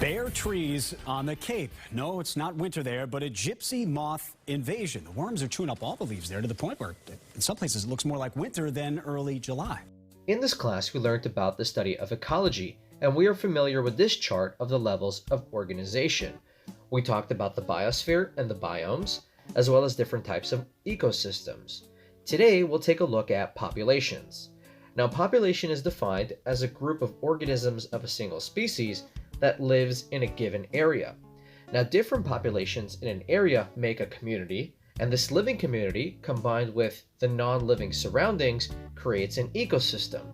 Bare trees on the Cape. No, it's not winter there, but a gypsy moth invasion. The worms are chewing up all the leaves there to the point where in some places it looks more like winter than early July. In this class, we learned about the study of ecology, and we are familiar with this chart of the levels of organization. We talked about the biosphere and the biomes, as well as different types of ecosystems. Today, we'll take a look at populations. Now, population is defined as a group of organisms of a single species that lives in a given area. Now, different populations in an area make a community, and this living community, combined with the non-living surroundings, creates an ecosystem.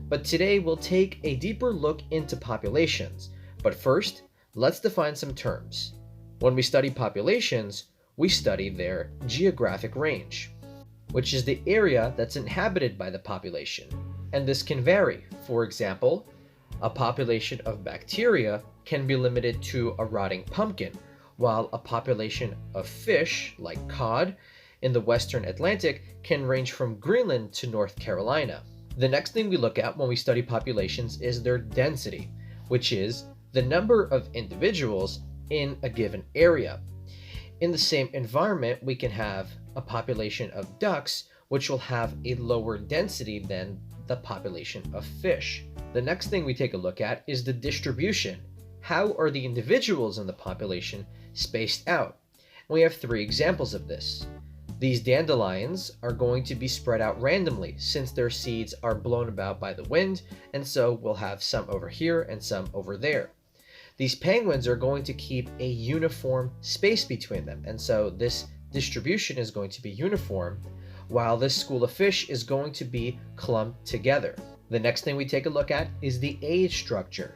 But today, we'll take a deeper look into populations. But first, let's define some terms. When we study populations, we study their geographic range, which is the area that's inhabited by the population. And this can vary. For example, a population of bacteria can be limited to a rotting pumpkin, while a population of fish, like cod, in the Western Atlantic can range from Greenland to North Carolina. The next thing we look at when we study populations is their density, which is the number of individuals in a given area. In the same environment, we can have a population of ducks, which will have a lower density than the population of fish. The next thing we take a look at is the distribution. How are the individuals in the population spaced out? And we have three examples of this. These dandelions are going to be spread out randomly since their seeds are blown about by the wind, and so we'll have some over here and some over there. These penguins are going to keep a uniform space between them, and so this distribution is going to be uniform, while this school of fish is going to be clumped together. The next thing we take a look at is the age structure,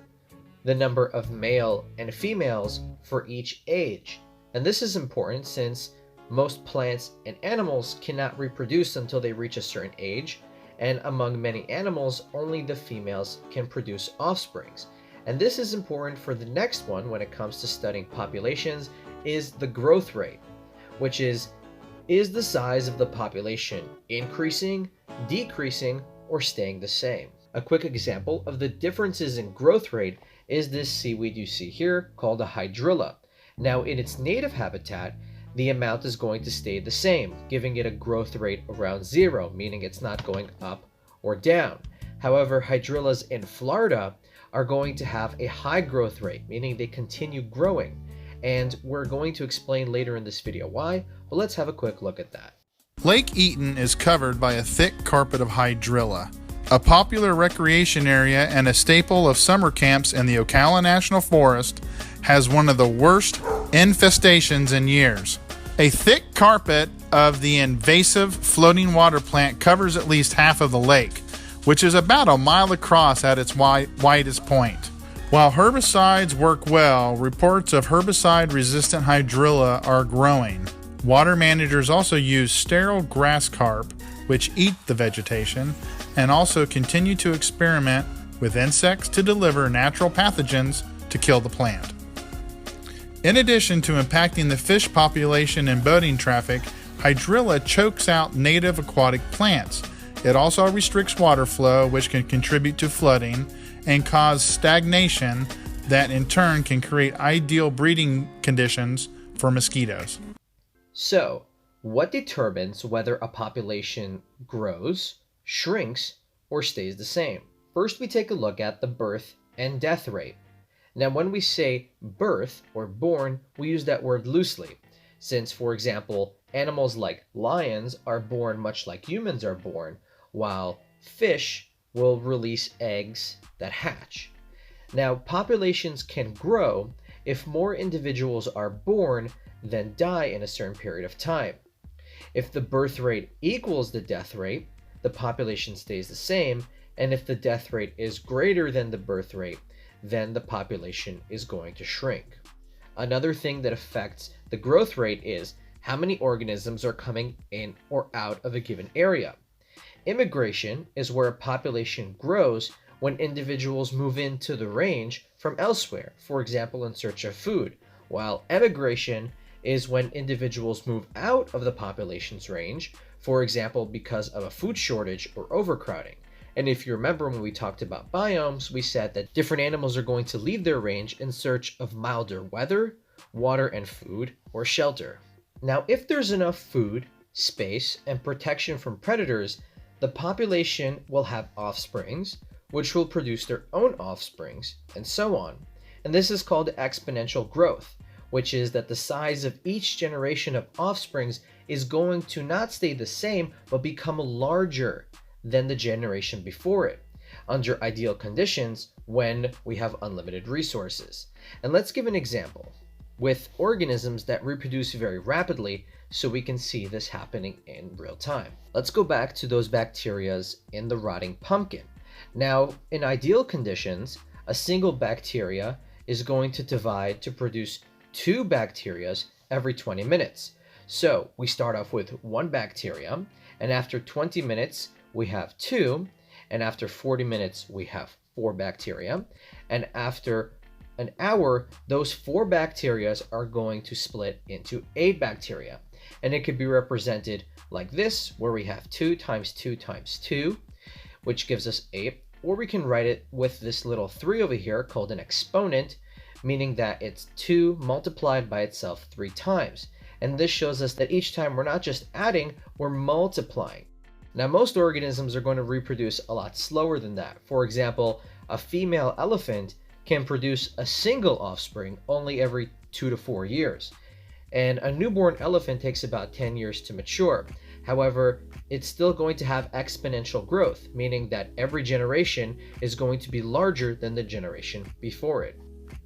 the number of male and females for each age. And this is important since most plants and animals cannot reproduce until they reach a certain age, and among many animals, only the females can produce offsprings. And this is important for the next one when it comes to studying populations, is the growth rate, which is the size of the population increasing, decreasing, or staying the same. A quick example of the differences in growth rate is this seaweed you see here called a hydrilla. Now, in its native habitat, the amount is going to stay the same, giving it a growth rate around 0, meaning it's not going up or down. However, hydrillas in Florida are going to have a high growth rate, meaning they continue growing. And we're going to explain later in this video why, but let's have a quick look at that. Lake Eaton is covered by a thick carpet of hydrilla, a popular recreation area and a staple of summer camps in the Ocala National Forest. Has one of the worst infestations in years. A thick carpet of the invasive floating water plant covers at least half of the lake, which is about a mile across at its widest point. While herbicides work well, reports of herbicide-resistant hydrilla are growing. Water managers also use sterile grass carp, which eat the vegetation, and also continue to experiment with insects to deliver natural pathogens to kill the plant. In addition to impacting the fish population and boating traffic, hydrilla chokes out native aquatic plants. It also restricts water flow, which can contribute to flooding and cause stagnation that in turn can create ideal breeding conditions for mosquitoes. So, what determines whether a population grows, shrinks, or stays the same? First, we take a look at the birth and death rate. Now, when we say birth or born, we use that word loosely, since, for example, animals like lions are born much like humans are born, while fish will release eggs that hatch. Now, populations can grow if more individuals are born than die in a certain period of time. If the birth rate equals the death rate, the population stays the same, and if the death rate is greater than the birth rate, then the population is going to shrink. Another thing that affects the growth rate is how many organisms are coming in or out of a given area. Immigration is where a population grows when individuals move into the range from elsewhere, for example, in search of food, while emigration is when individuals move out of the population's range, for example, because of a food shortage or overcrowding. And if you remember when we talked about biomes, we said that different animals are going to leave their range in search of milder weather, water and food, or shelter. Now, if there's enough food, space, and protection from predators, the population will have offsprings, which will produce their own offsprings, and so on. And this is called exponential growth, which is that the size of each generation of offsprings is going to not stay the same, but become larger than the generation before it, under ideal conditions when we have unlimited resources. And let's give an example with organisms that reproduce very rapidly so we can see this happening in real time. Let's go back to those bacteria in the rotting pumpkin. Now, in ideal conditions, a single bacteria is going to divide to produce 2 bacteria every 20 minutes. So we start off with 1 bacteria, and after 20 minutes, we have 2, and after 40 minutes, we have 4 bacteria, and after an hour, those 4 bacteria are going to split into 8 bacteria. And it could be represented like this, where we have 2 times 2 times 2, which gives us 8, or we can write it with this little 3 over here called an exponent, meaning that it's 2 multiplied by itself 3 times. And this shows us that each time we're not just adding, we're multiplying. Now, most organisms are going to reproduce a lot slower than that. For example, a female elephant can produce a single offspring only every 2 to 4 years. And a newborn elephant takes about 10 years to mature. However, it's still going to have exponential growth, meaning that every generation is going to be larger than the generation before it.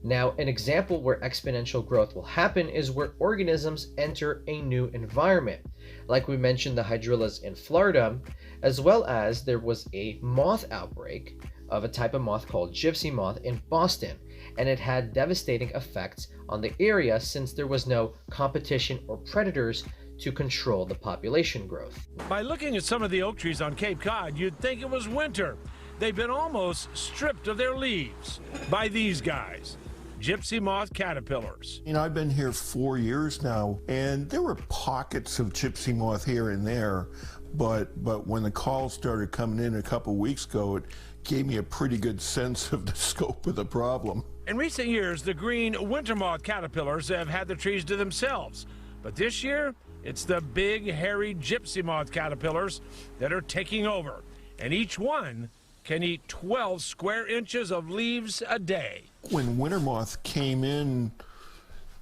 Now, an example where exponential growth will happen is where organisms enter a new environment. Like we mentioned the hydrillas in Florida, as well as there was a moth outbreak of a type of moth called gypsy moth in Boston, and it had devastating effects on the area since there was no competition or predators to control the population growth. By looking at some of the oak trees on Cape Cod, you'd think it was winter. They've been almost stripped of their leaves by these guys, gypsy moth caterpillars. You know, I've been here 4 years now, and there were pockets of gypsy moth here and there, but when the calls started coming in a couple weeks ago, it gave me a pretty good sense of the scope of the problem. In recent years, the green winter moth caterpillars have had the trees to themselves. But this year, it's the big, hairy gypsy moth caterpillars that are taking over. And each one can eat 12 square inches of leaves a day. When winter moth came in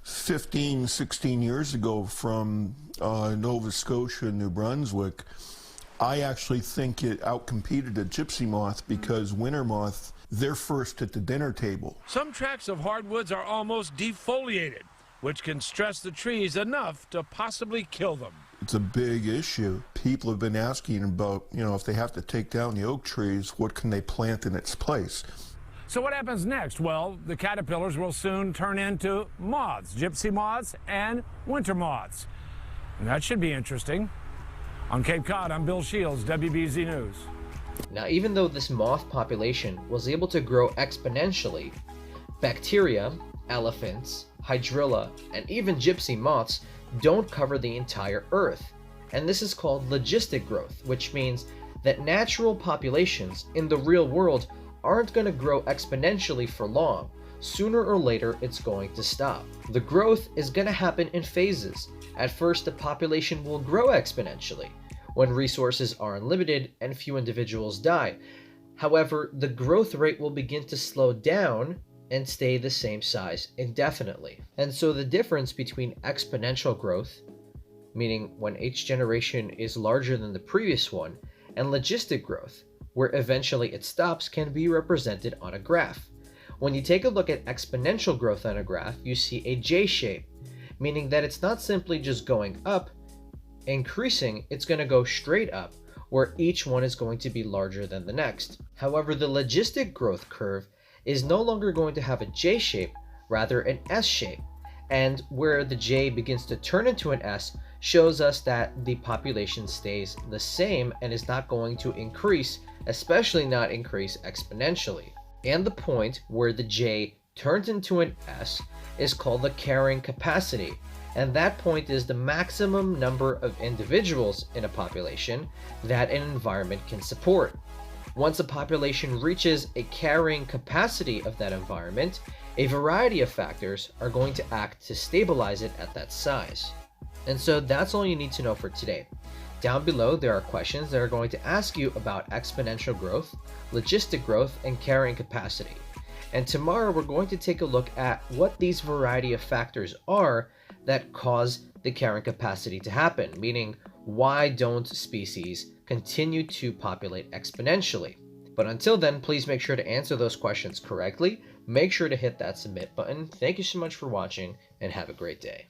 15, 16 years ago from Nova Scotia, New Brunswick, I actually think it outcompeted a gypsy moth because winter moth, they're first at the dinner table. Some tracts of hardwoods are almost defoliated, which can stress the trees enough to possibly kill them. It's a big issue. People have been asking about, you know, if they have to take down the oak trees, what can they plant in its place? So what happens next? Well, the caterpillars will soon turn into moths, gypsy moths and winter moths. And that should be interesting. On Cape Cod, I'm Bill Shields, WBZ News. Now, even though this moth population was able to grow exponentially, bacteria, elephants, hydrilla, and even gypsy moths don't cover the entire Earth. And this is called logistic growth, which means that natural populations in the real world aren't going to grow exponentially for long. Sooner or later, it's going to stop. The growth is going to happen in phases. At first, the population will grow exponentially when resources are unlimited and few individuals die. However, the growth rate will begin to slow down and stay the same size indefinitely. And so the difference between exponential growth, meaning when each generation is larger than the previous one, and logistic growth, where eventually it stops, can be represented on a graph. When you take a look at exponential growth on a graph, you see a J shape, meaning that it's not simply just going up, increasing, it's going to go straight up, where each one is going to be larger than the next. However, the logistic growth curve is no longer going to have a J shape, rather an S shape, and where the J begins to turn into an S shows us that the population stays the same and is not going to increase, especially not increase exponentially. And the point where the J turns into an S is called the carrying capacity, and that point is the maximum number of individuals in a population that an environment can support. Once a population reaches a carrying capacity of that environment, a variety of factors are going to act to stabilize it at that size. And so that's all you need to know for today. Down below, there are questions that are going to ask you about exponential growth, logistic growth, and carrying capacity. And tomorrow, we're going to take a look at what these variety of factors are that cause the carrying capacity to happen, meaning why don't species continue to populate exponentially? But until then, please make sure to answer those questions correctly. Make sure to hit that submit button. Thank you so much for watching, and have a great day.